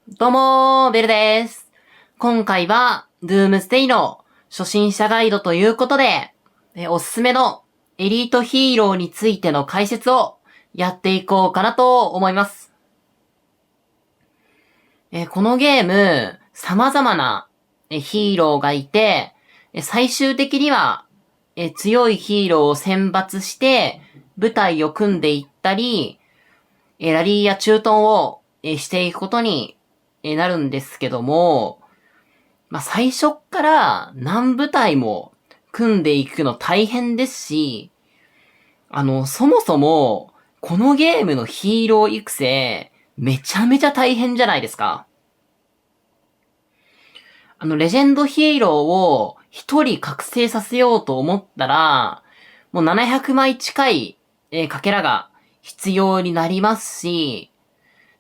どうもー、ベルです。今回は、ドゥームステイの初心者ガイドということで、おすすめのエリートヒーローについての解説をやっていこうかなと思います。このゲーム、様々なヒーローがいて、最終的には強いヒーローを選抜して部隊を組んでいったり、ラリーや駐屯をしていくことになるんですけども、最初っから何部隊も組んでいくの大変ですし、そもそも、このゲームのヒーロー育成、めちゃめちゃ大変じゃないですか。レジェンドヒーローを一人覚醒させようと思ったら、もう700枚近い、かけらが必要になりますし、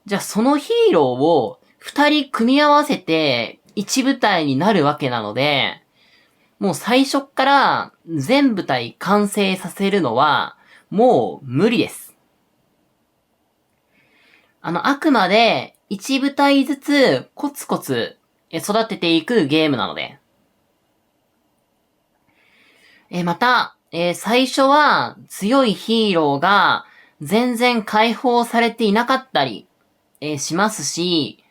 じゃあそのヒーローを二人組み合わせて一部隊になるわけなので、もう最初っから全部隊完成させるのはもう無理です。あくまで一部隊ずつコツコツ育てていくゲームなので。また、最初は強いヒーローが全然解放されていなかったり、しますし、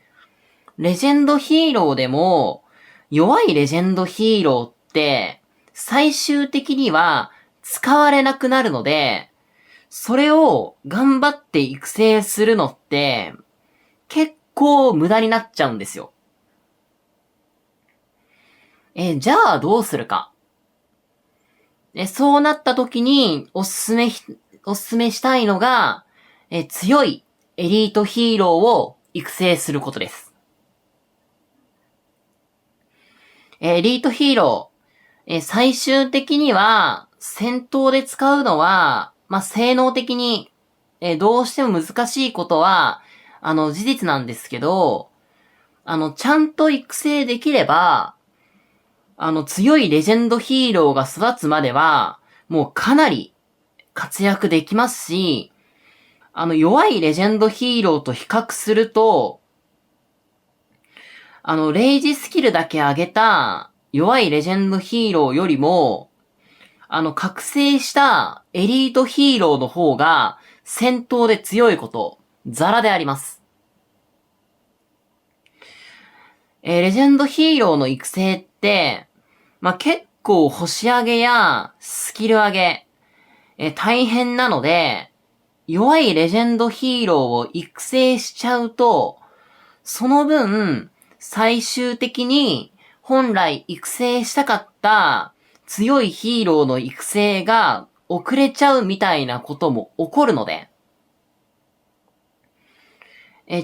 レジェンドヒーローでも弱いレジェンドヒーローって最終的には使われなくなるので、それを頑張って育成するのって結構無駄になっちゃうんですよ。じゃあどうするか。そうなった時におすすめしたいのが、強いエリートヒーローを育成することです。エリートヒーロー、最終的には戦闘で使うのは、性能的に、どうしても難しいことは、事実なんですけど、ちゃんと育成できれば、強いレジェンドヒーローが育つまでは、もうかなり活躍できますし、弱いレジェンドヒーローと比較すると、レイジスキルだけ上げた弱いレジェンドヒーローよりも、覚醒したエリートヒーローの方が戦闘で強いこと、ザラであります。レジェンドヒーローの育成って、結構星上げやスキル上げ、大変なので、弱いレジェンドヒーローを育成しちゃうと、その分、最終的に本来育成したかった強いヒーローの育成が遅れちゃうみたいなことも起こるので、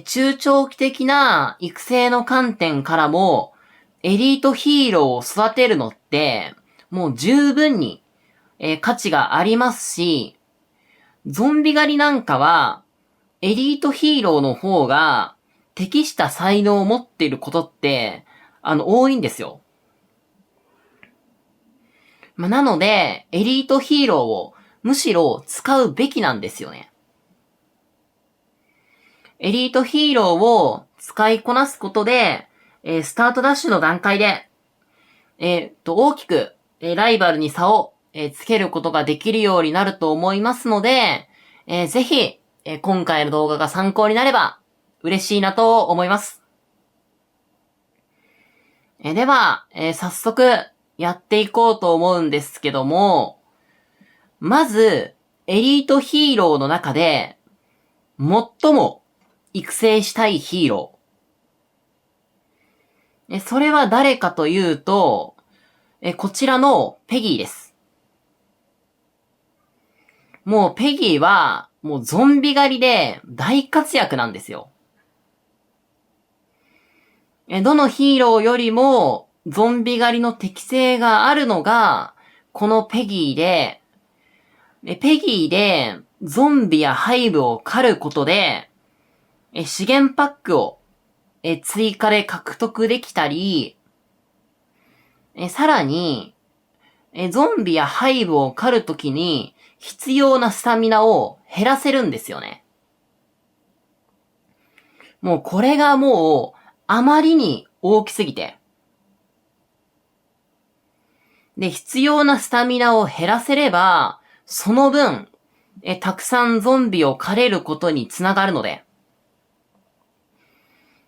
中長期的な育成の観点からも、エリートヒーローを育てるのって、もう十分に、価値がありますし、ゾンビ狩りなんかは、エリートヒーローの方が適した才能を持っていることって、多いんですよ。なので、エリートヒーローをむしろ使うべきなんですよね。エリートヒーローを使いこなすことで、スタートダッシュの段階で、大きく、ライバルに差を、つけることができるようになると思いますので、ぜひ、今回の動画が参考になれば嬉しいなと思います。では、早速やっていこうと思うんですけども、まず、エリートヒーローの中で、最も育成したいヒーロー。それは誰かというと、こちらのペギーです。もうペギーは、もうゾンビ狩りで大活躍なんですよ。どのヒーローよりも、ゾンビ狩りの適性があるのが、このペギーで、ペギーで、ゾンビやハイブを狩ることで、資源パックを、追加で獲得できたり、さらに、ゾンビやハイブを狩るときに、必要なスタミナを減らせるんですよね。もうこれがもう、あまりに大きすぎて、で、必要なスタミナを減らせれば、その分、たくさんゾンビを狩れることにつながるので、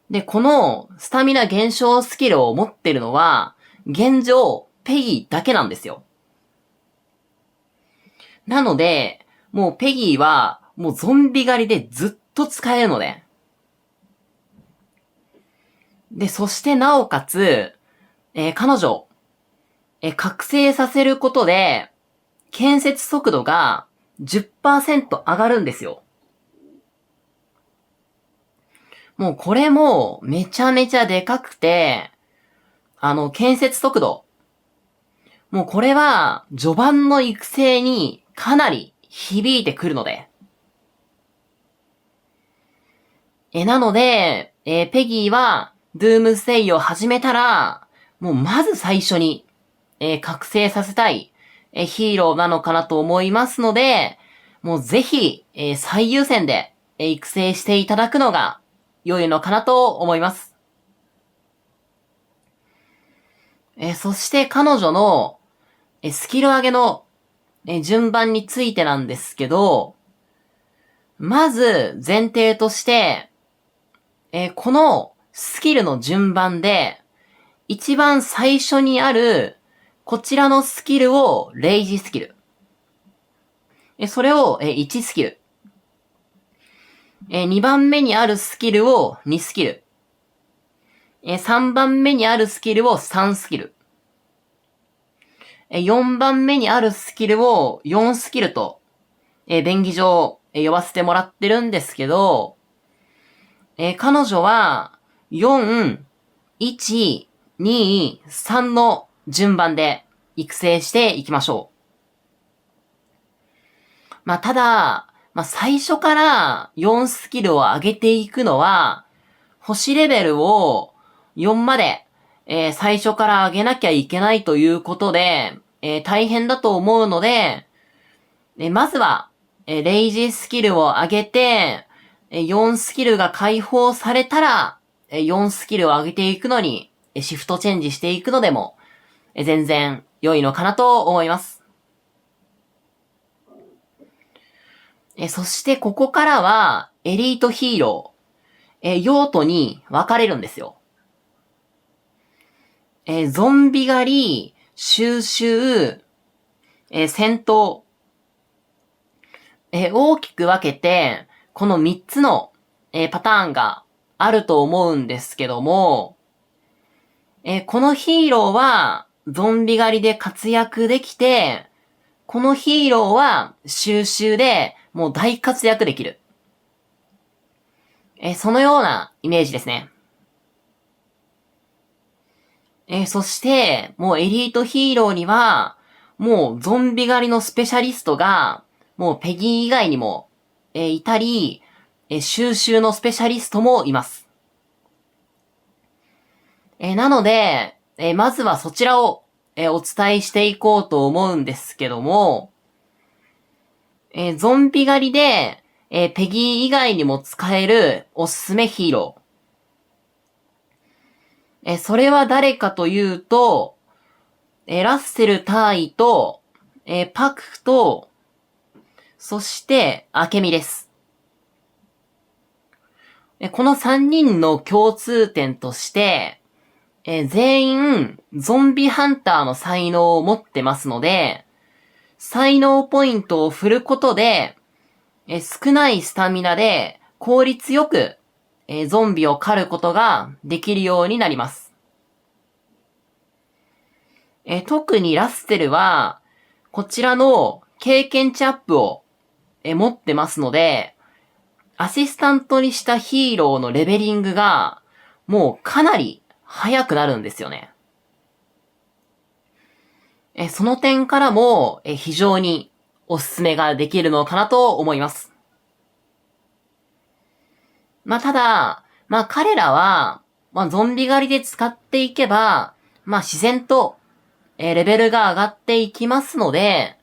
で、このスタミナ減少スキルを持ってるのは、現状、ペギーだけなんですよ。なので、もうペギーは、もうゾンビ狩りでずっと使えるので。で、そしてなおかつ、彼女、覚醒させることで、建設速度が 10% 上がるんですよ。もうこれもめちゃめちゃでかくて、建設速度。もうこれは序盤の育成にかなり響いてくるので。なので、ペギーはドゥームステイを始めたら、もうまず最初に、覚醒させたい、ヒーローなのかなと思いますので、もうぜひ、最優先で、育成していただくのが良いのかなと思います。そして彼女の、スキル上げの、順番についてなんですけど、まず前提として、このスキルの順番で、一番最初にある、こちらのスキルをレイジスキル。それを1スキル。2番目にあるスキルを2スキル。3番目にあるスキルを3スキル。4番目にあるスキルを4スキルと、便宜上、呼ばせてもらってるんですけど、彼女は、4、1、2、3の順番で育成していきましょう。まあ、ただ、最初から4スキルを上げていくのは、星レベルを4まで、最初から上げなきゃいけないということで、大変だと思うので、まずは、レイジスキルを上げて、4スキルが解放されたら、4スキルを上げていくのに、シフトチェンジしていくのでも、全然良いのかなと思います。そしてここからは、エリートヒーロー、用途に分かれるんですよ。ゾンビ狩り、収集、戦闘、大きく分けて、この3つの、パターンがあると思うんですけども、このヒーローはゾンビ狩りで活躍できて、このヒーローは収集でもう大活躍できる。そのようなイメージですね。そして、もうエリートヒーローには、もうゾンビ狩りのスペシャリストが、もうペギー以外にも、いたり、収集のスペシャリストもいます。なので、まずはそちらを、お伝えしていこうと思うんですけども、ゾンビ狩りで、ペギー以外にも使えるおすすめヒーロー。それは誰かというと、ラッセル大尉と、パクと、そして、アケミです。この3人の共通点として、全員、ゾンビハンターの才能を持ってますので、才能ポイントを振ることで、少ないスタミナで効率よく、ゾンビを狩ることができるようになります。特にラステルは、こちらの経験値アップを、持ってますので、アシスタントにしたヒーローのレベリングが、もうかなり速くなるんですよね。その点からも、非常におすすめができるのかなと思います。ただ、彼らは、ゾンビ狩りで使っていけば、自然と、レベルが上がっていきますので、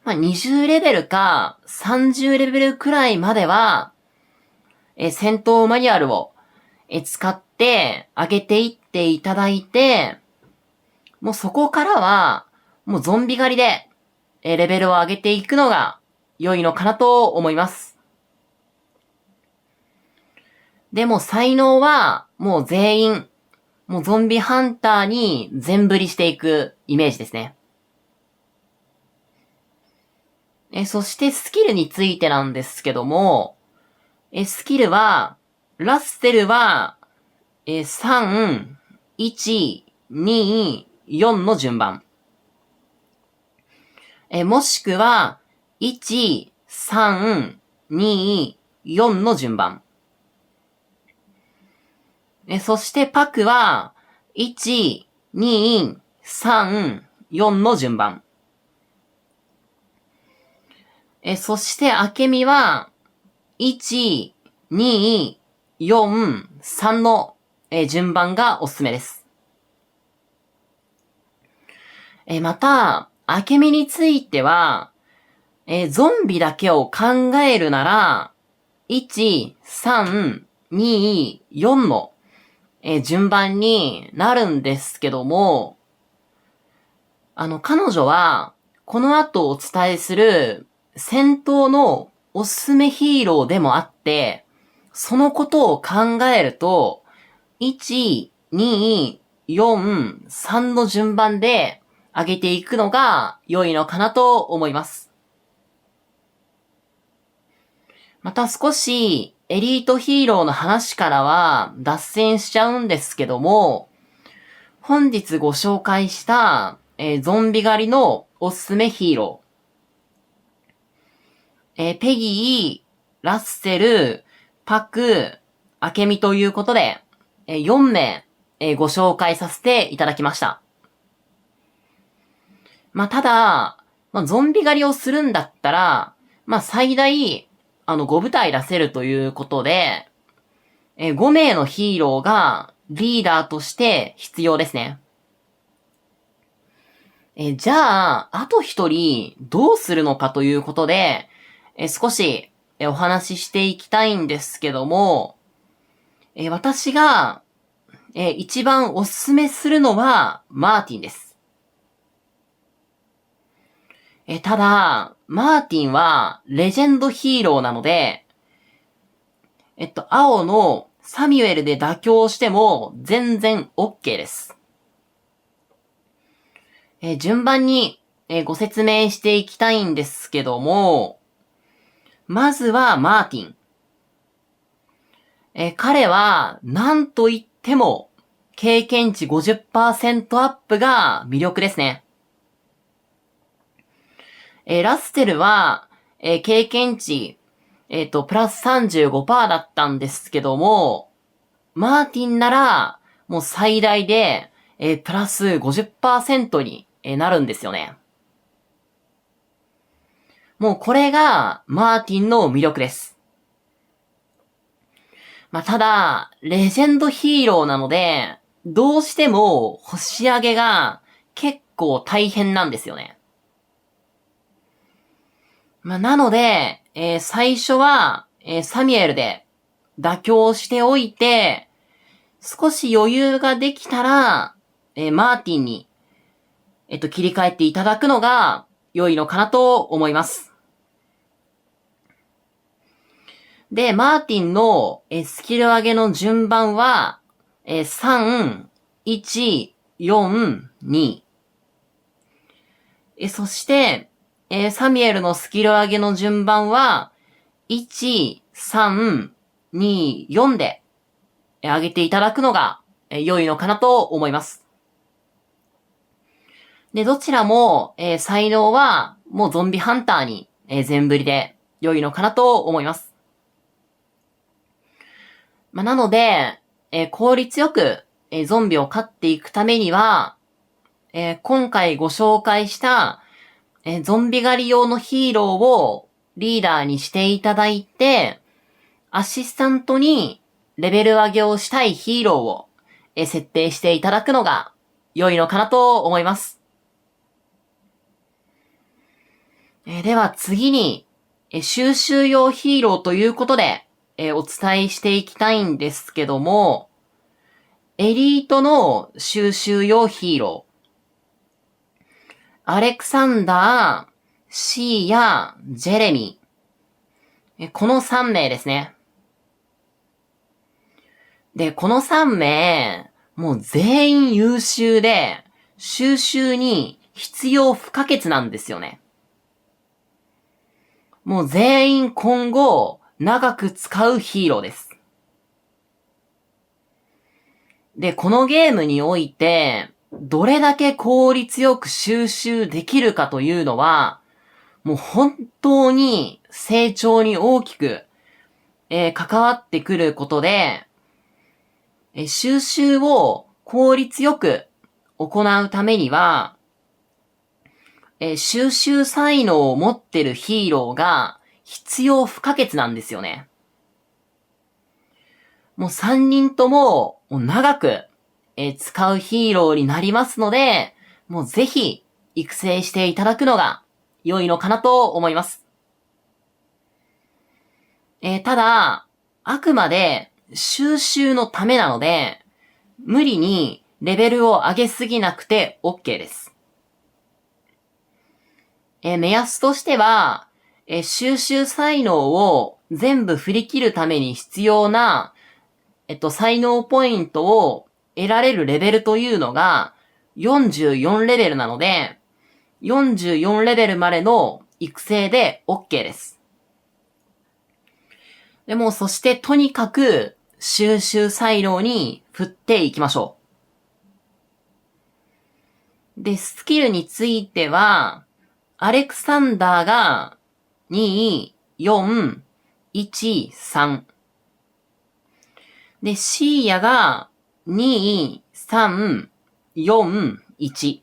20レベルか30レベルくらいまでは、戦闘マニュアルを、使って上げていっていただいて、もうそこからは、もうゾンビ狩りで、レベルを上げていくのが良いのかなと思います。でも才能は、もう全員、もうゾンビハンターに全振りしていくイメージですね。そしてスキルについてなんですけども、スキルは、ラッセルは、3、1、2、4の順番。もしくは、1、3、2、4の順番。そしてパクは、1、2、3、4の順番。そしてアケミは、1、2、4、3の、順番がおすすめです。また、アケミについては、ゾンビだけを考えるなら、1、3、2、4の、順番になるんですけども、彼女は、この後お伝えする戦闘のおすすめヒーローでもあって、そのことを考えると、1、2、4、3の順番で上げていくのが良いのかなと思います。また少しエリートヒーローの話からは脱線しちゃうんですけども、本日ご紹介した、ゾンビ狩りのおすすめヒーロー、ペギー、ラッセル、パク、アケミということで、4名、ご紹介させていただきました。ただ、ゾンビ狩りをするんだったら、最大、5部隊出せるということで、5名のヒーローがリーダーとして必要ですね。じゃあ、あと1人どうするのかということで、少しお話ししていきたいんですけども、私が一番おすすめするのはマーティンです。ただ、マーティンはレジェンドヒーローなので、青のサミュエルで妥協しても全然 OK です。順番にご説明していきたいんですけども、まずはマーティン。彼は何と言っても経験値 50% アップが魅力ですね。ラッセルは、経験値、プラス 35% だったんですけども、マーティンなら、もう最大で、プラス 50% になるんですよね。もうこれが、マーティンの魅力です。ただ、レジェンドヒーローなので、どうしても星上げが結構大変なんですよね。なので、最初は、サミュエルで妥協しておいて、少し余裕ができたら、マーティンに、切り替えていただくのが良いのかなと思います。で、マーティンの、スキル上げの順番は、3、1、4、2。そして、サミュエルのスキル上げの順番は、1、3、2、4で上げていただくのが良いのかなと思います。で、どちらも、才能はもうゾンビハンターに、全振りで良いのかなと思います。なので、効率よく、ゾンビを飼っていくためには、今回ご紹介した、ゾンビ狩り用のヒーローをリーダーにしていただいて、アシスタントにレベル上げをしたいヒーローを、設定していただくのが良いのかなと思います。では次に、収集用ヒーローということで、お伝えしていきたいんですけども、エリートの収集用ヒーロー。アレクサンダー、シーやジェレミー。この3名ですね。で、この3名、もう全員優秀で、収集に必要不可欠なんですよね。もう全員今後、長く使うヒーローです。で、このゲームにおいて、どれだけ効率よく収集できるかというのは、もう本当に成長に大きく、関わってくることで、収集を効率よく行うためには、収集才能を持ってるヒーローが必要不可欠なんですよね。もう3人とも長く、使うヒーローになりますので、もうぜひ育成していただくのが良いのかなと思います。ただ、あくまで収集のためなので、無理にレベルを上げすぎなくて OK です。目安としては、収集才能を全部振り切るために必要な、才能ポイントを得られるレベルというのが44レベルなので、44レベルまでの育成で OK です。でも、そしてとにかく収集才能に振っていきましょう。で、スキルについては、アレクサンダーが2、4、1、3。で、シーヤが2、3、4、1。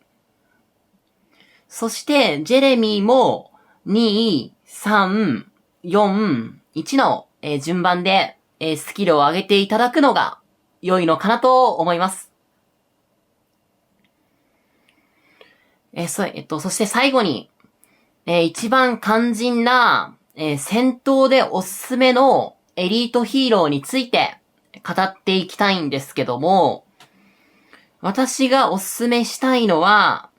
そして、ジェレミーも2、3、4、1の順番でスキルを上げていただくのが良いのかなと思います。そして最後に、一番肝心な、戦闘でおすすめのエリートヒーローについて語っていきたいんですけども、私がおすすめしたいのは、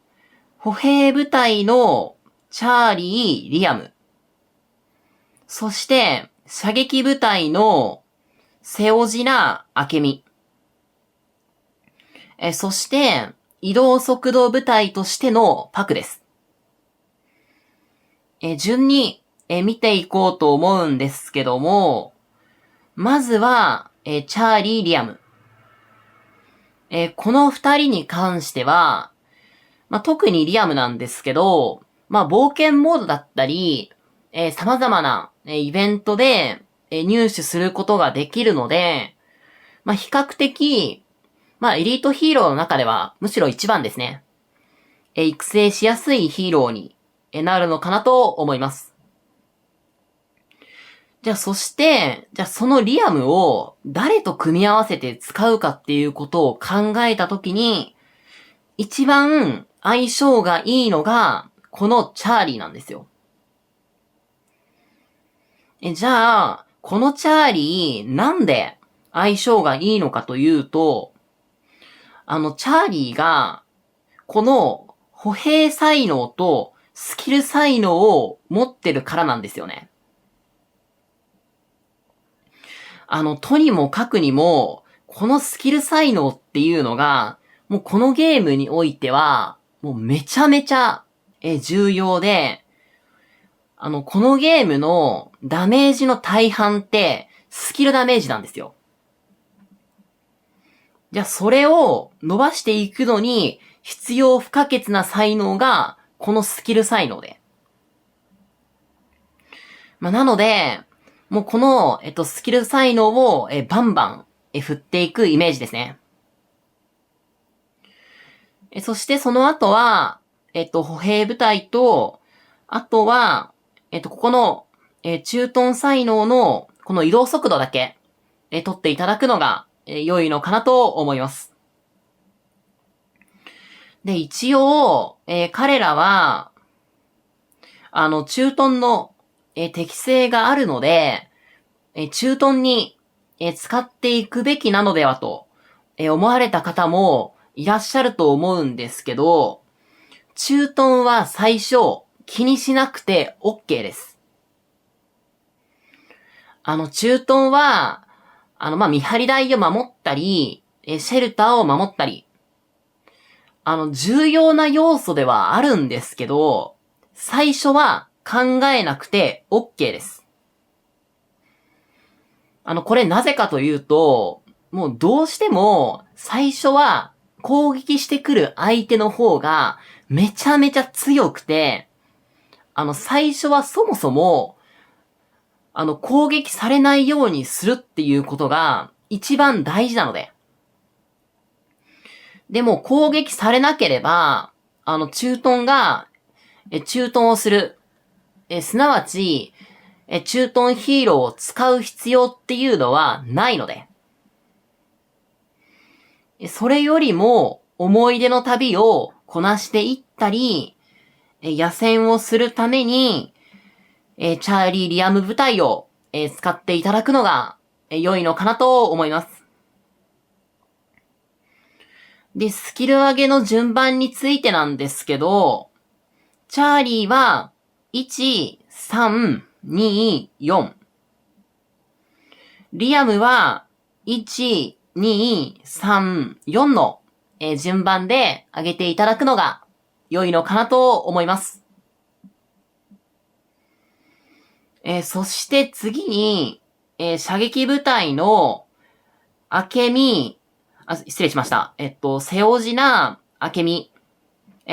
歩兵部隊のチャーリー・リアム。そして、射撃部隊のセオジナ・アケミ。そして、移動速度部隊としてのパクです。順に、見ていこうと思うんですけども、まずは、チャーリー・リアム。この二人に関しては、特にリアムなんですけど、冒険モードだったり、様々な、イベントで、入手することができるので、比較的、エリートヒーローの中では、むしろ一番ですね。育成しやすいヒーローになるのかなと思います。じゃあそのリアムを誰と組み合わせて使うかっていうことを考えたときに、一番相性がいいのが、このチャーリーなんですよ。じゃあ、このチャーリー、なんで相性がいいのかというと、チャーリーが、この歩兵才能とスキル才能を持ってるからなんですよね。とにもかくにも、このスキル才能っていうのが、もうこのゲームにおいては、もうめちゃめちゃ重要で、このゲームのダメージの大半ってスキルダメージなんですよ。じゃあそれを伸ばしていくのに必要不可欠な才能がこのスキル才能で。なので、もうこの、スキル才能をバンバン振っていくイメージですね。そしてその後は、歩兵部隊と、あとは、ここの、駐屯才能の、この移動速度だけ、取っていただくのが、良いのかなと思います。で、一応、彼らは、駐屯の、適性があるので、駐屯に、使っていくべきなのではと、思われた方もいらっしゃると思うんですけど、駐屯は最初気にしなくて OK です。駐屯は、見張り台を守ったり、シェルターを守ったり、重要な要素ではあるんですけど、最初は考えなくて OK です。これなぜかというと、もうどうしても最初は攻撃してくる相手の方がめちゃめちゃ強くて、最初はそもそも、攻撃されないようにするっていうことが一番大事なので。でも攻撃されなければ、駐屯が、駐屯をする。すなわち、駐屯ヒーローを使う必要っていうのはないので。それよりも、思い出の旅をこなしていったり、野戦をするために、チャーリー・リアム部隊を、使っていただくのが、良いのかなと思います。で、スキル上げの順番についてなんですけど、チャーリーは、1、3、2、4。リアムは、1、2、3、4の、順番で上げていただくのが良いのかなと思います。そして次に、射撃部隊の、明美、失礼しました。瀬尾島明美、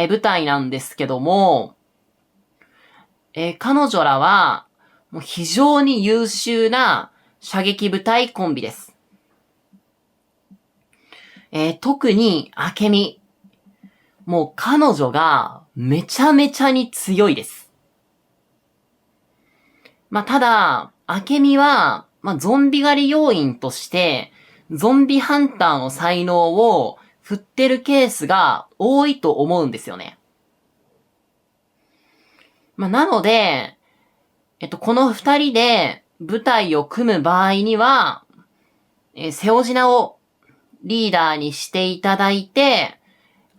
部隊なんですけども、彼女らは、もう非常に優秀な射撃部隊コンビです。特に明美。もう彼女がめちゃめちゃに強いです。ただ、明美は、ゾンビ狩り要員として、ゾンビハンターの才能を振ってるケースが多いと思うんですよね。なので、この二人で部隊を組む場合には、瀬尾島をリーダーにしていただいて、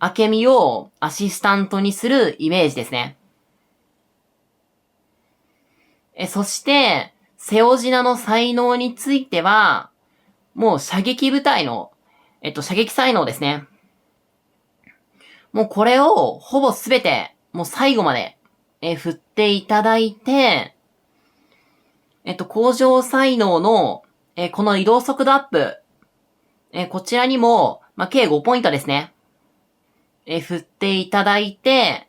明美をアシスタントにするイメージですね。そして、瀬尾島の才能については、もう射撃部隊の、射撃才能ですね。もうこれをほぼすべて、もう最後まで、振っていただいて、向上才能の、この移動速度アップ、こちらにも、計5ポイントですね。振っていただいて、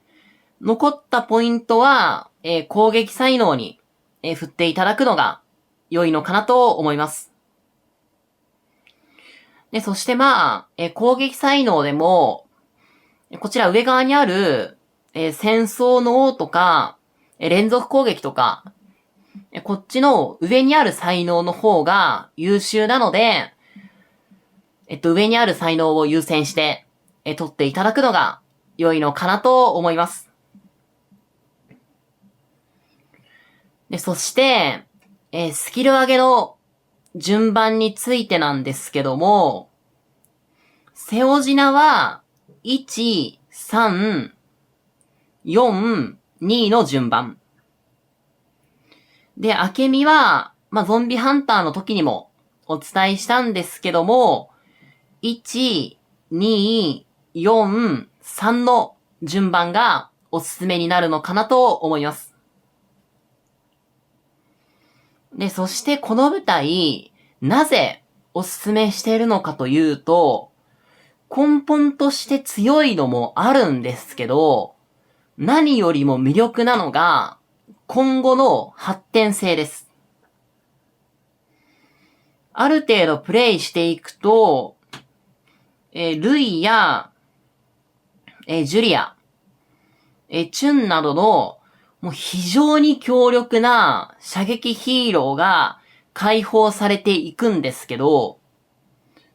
残ったポイントは、攻撃才能に、振っていただくのが良いのかなと思います。で、そして攻撃才能でも、こちら上側にある、戦争の王とか、連続攻撃とか、こっちの上にある才能の方が優秀なので、上にある才能を優先して、取っていただくのが良いのかなと思います。で、そして、スキル上げの順番についてなんですけども、瀬尾島は、1、3、4、2の順番。で、明美は、ゾンビハンターの時にもお伝えしたんですけども、1、2、4、3の順番がおすすめになるのかなと思います。で、そしてこの舞台、なぜおすすめしているのかというと、根本として強いのもあるんですけど、何よりも魅力なのが、今後の発展性です。ある程度プレイしていくと、ルイや、ジュリア、チュンなどの、もう非常に強力な射撃ヒーローが解放されていくんですけど、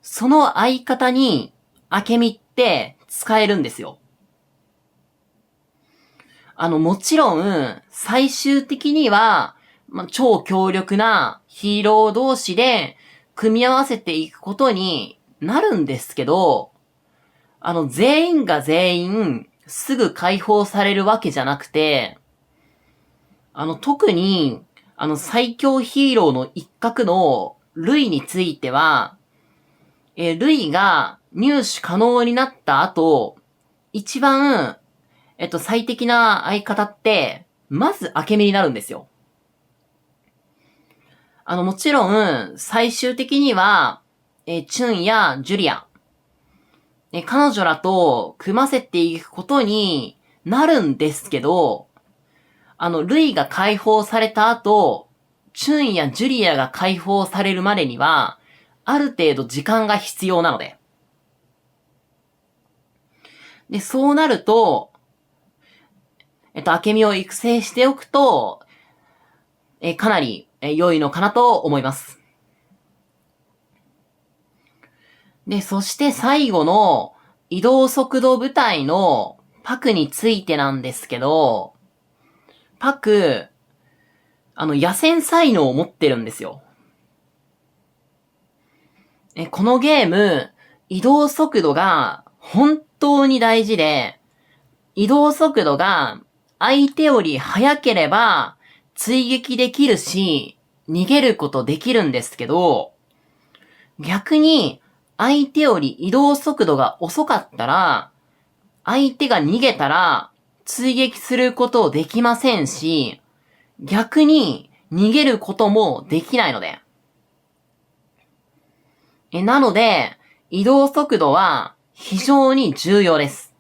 その相方に、明美って使えるんですよ。もちろん、最終的には、超強力なヒーロー同士で組み合わせていくことになるんですけど、全員が全員すぐ解放されるわけじゃなくて、特に、最強ヒーローの一角のルイについては、ルイが入手可能になった後、一番、最適な相方って、まず明美になるんですよ。もちろん、最終的には、チュンやジュリア、彼女らと組ませていくことになるんですけど、ルイが解放された後、チュンやジュリアが解放されるまでには、ある程度時間が必要なので。で、そうなると、明美を育成しておくと、かなり、良いのかなと思います。で、そして最後の移動速度部隊のパクについてなんですけど、パク、野戦才能を持ってるんですよ。このゲーム、移動速度が本当に大事で、移動速度が相手より速ければ追撃できるし、逃げることできるんですけど、逆に相手より移動速度が遅かったら、相手が逃げたら追撃することできませんし、逆に逃げることもできないので。なので、移動速度は非常に重要です。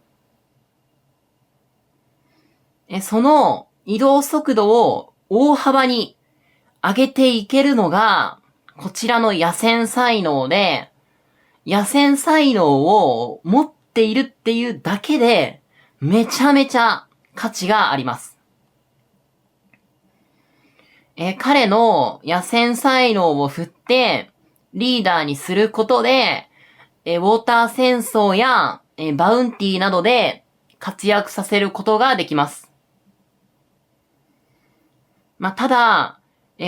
その移動速度を大幅に上げていけるのが、こちらの野戦才能で、野戦才能を持っているっていうだけで、めちゃめちゃ価値があります。彼の野戦才能を振って、リーダーにすることで、ウォーター戦争や、バウンティーなどで活躍させることができます。ただ、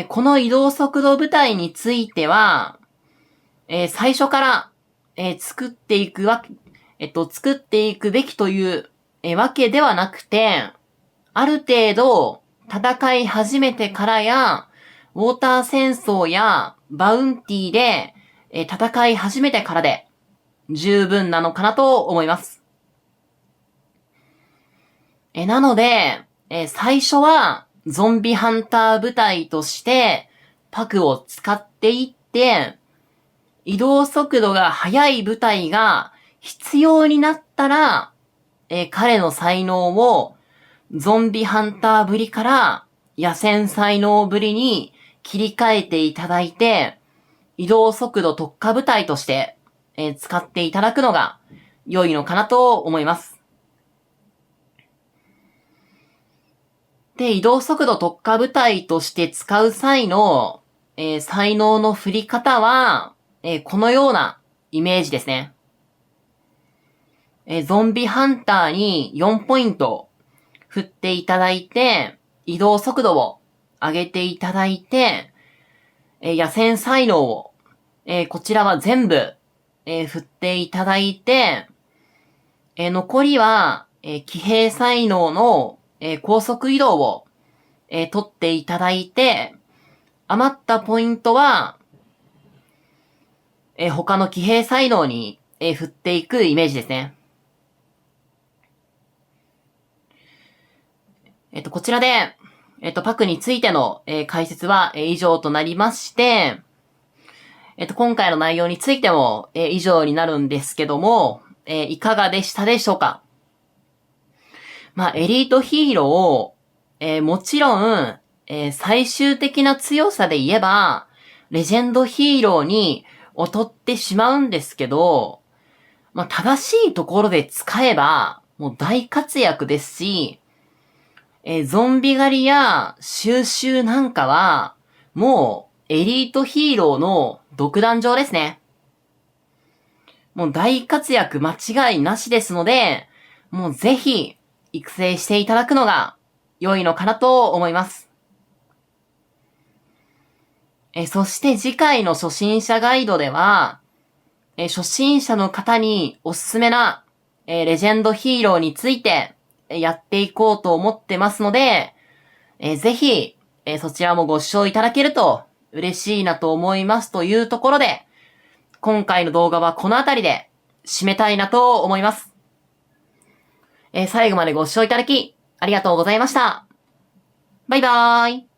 この移動速度部隊については、最初から、作っていくべきという、わけではなくて、ある程度、戦い始めてからや、ウォーター戦争やバウンティーで、戦い始めてからで、十分なのかなと思います。なので、最初は、ゾンビハンター部隊として、パクを使っていって、移動速度が速い部隊が必要になったら、彼の才能をゾンビハンターぶりから野戦才能ぶりに切り替えていただいて、移動速度特化部隊として、使っていただくのが良いのかなと思います。で、移動速度特化部隊として使う際の、才能の振り方は、このようなイメージですね。ゾンビハンターに4ポイント振っていただいて、移動速度を上げていただいて、野戦才能を、こちらは全部、振っていただいて、残りは、騎兵才能の、高速移動を、取っていただいて、余ったポイントは、他の騎兵才能に、振っていくイメージですね。こちらで、パクについての、解説は、以上となりまして、今回の内容についても、以上になるんですけども、いかがでしたでしょうか？エリートヒーロー、もちろん、最終的な強さで言えば、レジェンドヒーローに劣ってしまうんですけど、正しいところで使えば、もう大活躍ですし、ゾンビ狩りや収集なんかは、もうエリートヒーローの独壇場ですね。もう大活躍間違いなしですので、もうぜひ育成していただくのが良いのかなと思います。そして次回の初心者ガイドでは、初心者の方におすすめな、レジェンドヒーローについて、やっていこうと思ってますので、ぜひ、そちらもご視聴いただけると嬉しいなと思いますというところで、今回の動画はこの辺りで締めたいなと思います。最後までご視聴いただき、ありがとうございました。バイバーイ。